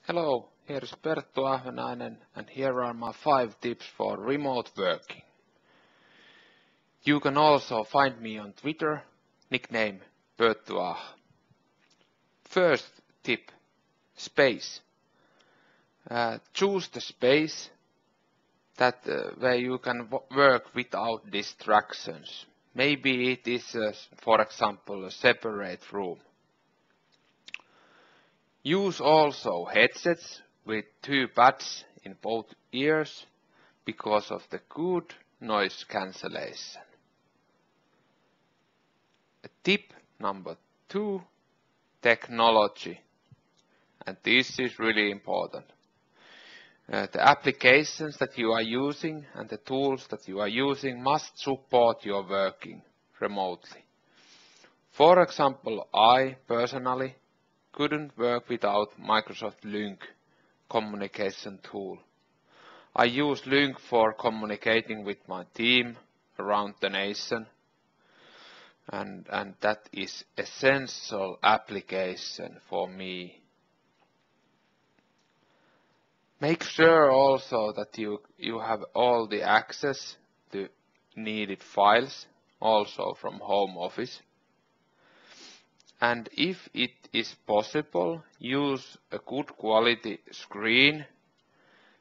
Hello, here is Perttu Ahvenainen and here are my 5 tips for remote working. You can also find me on Twitter, nickname Perttu. First tip, space. Choose the space where you can work without distractions. Maybe it is, for example, a separate room. Use also headsets with 2 pads in both ears because of the good noise cancellation. Tip number 2, technology. And this is really important. The applications that you are using and the tools that you are using must support your working remotely. For example, I personally couldn't work without Microsoft Lync communication tool. I use Lync for communicating with my team around the nation, and that is essential application for me. Make sure also that you have all the access to needed files, also from home office. And if it is possible, use a good quality screen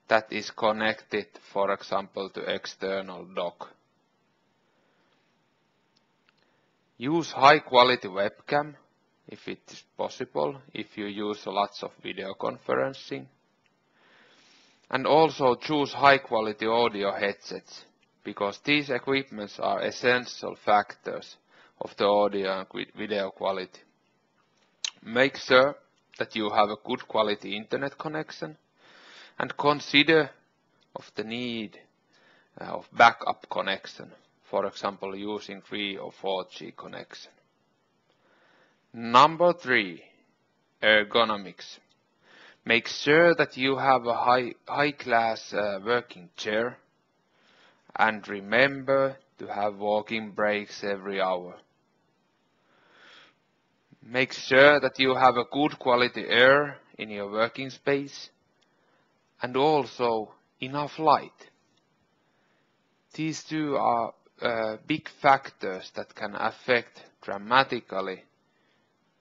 that is connected, for example, to external dock. Use high quality webcam if it is possible, if you use lots of video conferencing. And also choose high quality audio headsets, because these equipments are essential factors of the audio and video quality. Make sure that you have a good quality internet connection and consider of the need of backup connection, for example using 3 or 4G connection. Number 3, ergonomics. Make sure that you have a high class working chair and remember to have walking breaks every hour. Make sure that you have a good quality air in your working space and also enough light. These 2 are big factors that can affect dramatically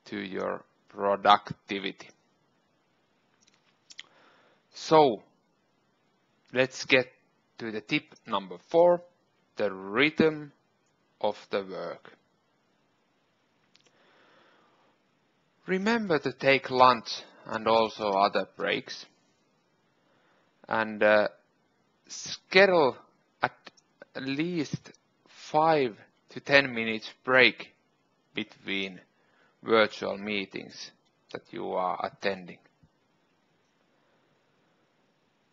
to your productivity. So, let's get to the tip number 4, the rhythm of the work. Remember to take lunch and also other breaks. And schedule at least 5 to 10 minutes break between virtual meetings that you are attending.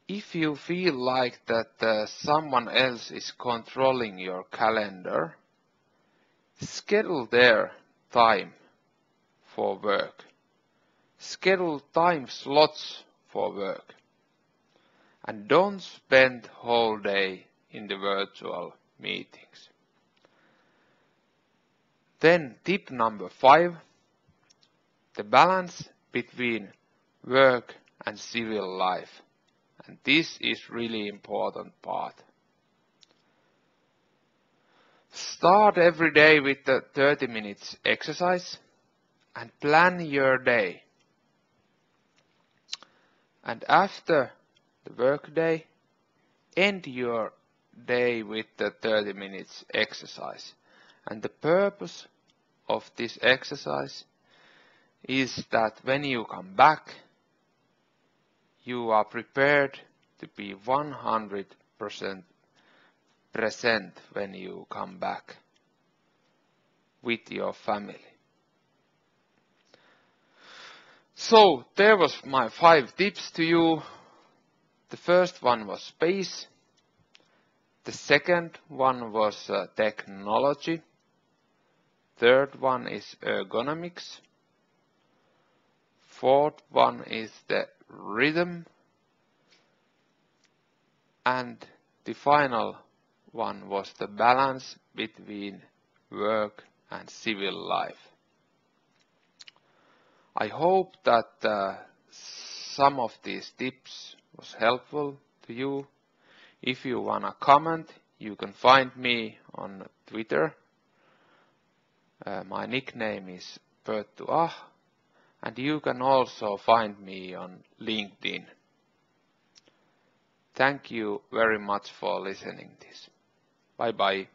If you feel like that someone else is controlling your calendar, schedule their time for work. Schedule time slots for work. And don't spend whole day in the virtual meetings. Then tip number 5, the balance between work and civil life. And this is really important part. Start every day with the 30 minutes exercise and plan your day. And after the work day, end your day with the 30 minutes exercise. And the purpose of this exercise is that when you come back, you are prepared to be 100% present when you come back with your family. So, there was my 5 tips to you. The first one was space. The second one was technology. Third one is ergonomics. Fourth one is the rhythm. And the final one was the balance between work and civil life. I hope that some of these tips was helpful to you. If you wanna comment, you can find me on Twitter. My nickname is Perttu, and you can also find me on LinkedIn. Thank you very much for listening this. Bye bye.